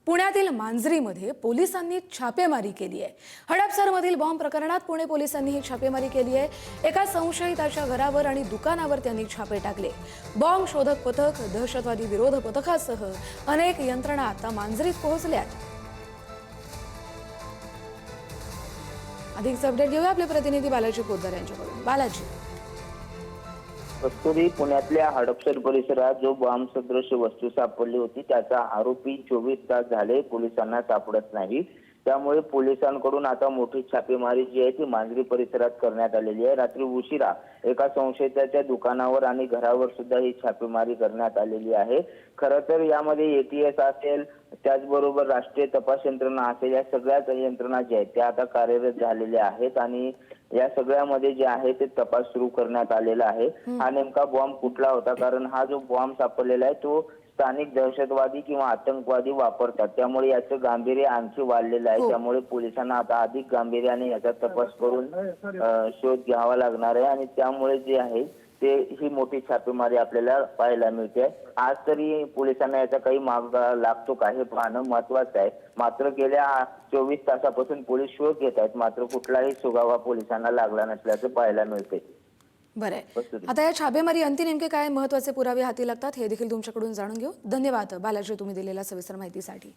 पुण्यातील मांजरीमध्ये पोलिसांनी छापेमारी केली आहे। हडपसरमधील बॉम्ब प्रकरणात पुणे पोलिसांनी ही छापेमारी केली आहे। एका संशयिताच्या घरावर आणि दुकानावर त्यांनी छापे टाकले। बॉम्ब शोधक पथक, दहशतवादी विरोध पथकासह अनेक यंत्रणा आता मांजरीत पोहोचल्यात। अधिकचा अपडेट घेऊया आपले प्रतिनिधी बालाजी पोद्दार यांच्याकडून। बालाजी, कस्तुरी, पुण्यातल्या हडपसर परिसरात जो बॉम्ब सदृश वस्तू सापडली होती त्याचा आरोपी 24 तास झाले पोलिसांना सापडत नाही। त्यामुळे पोलिसांकडून आता मोठी छापेमारी जी आहे ती मांजरी परिसरात करण्यात आलेली आहे। रात्री उशिरा एका संशयिताच्या दुकानावर आणि घरावर सुद्धा ही छापेमारी करण्यात आलेली आहे। खरं तर यामध्ये एटीएस असेल, त्याचबरोबर राष्ट्रीय तपास यंत्रणा असेल, या सगळ्याच यंत्रणा ज्या आहेत त्या आता कार्यरत झालेल्या आहेत आणि या सगळ्यामध्ये जे आहे ते तपास सुरू करण्यात आलेला आहे। हा नेमका बॉम्ब कुठला होता, कारण हा जो बॉम्ब सापडलेला आहे तो स्थानिक दहशतवादी किंवा आतंकवादी वापरतात, त्यामुळे याचं गांभीर्य आणखी वाढलेलं आहे। त्यामुळे पोलिसांना आता अधिक गांभीर्याने याचा तपास करून शोध घ्यावा लागणार आहे आणि त्यामुळे जे आहे ते ही मोठी छापेमारी आपल्याला पाहायला मिळते। आज तरी पोलिसांना याचा काही मार्ग लागतो का हे पाहणं महत्त्वाचं आहे। मात्र गेल्या 24 तासापासून पोलीस शोध घेत आहेत, मात्र कुठलाही सुगावा पोलिसांना लागला नसल्याचं पाहायला मिळते। बरं, आता या छापेमारी अंती नेमके काय महत्त्वाचे पुरावे हाती लागतात हे देखील तुमच्याकडून जाणून घेऊ। धन्यवाद बालाजी, तुम्ही दिलेल्या सविस्तर माहितीसाठी।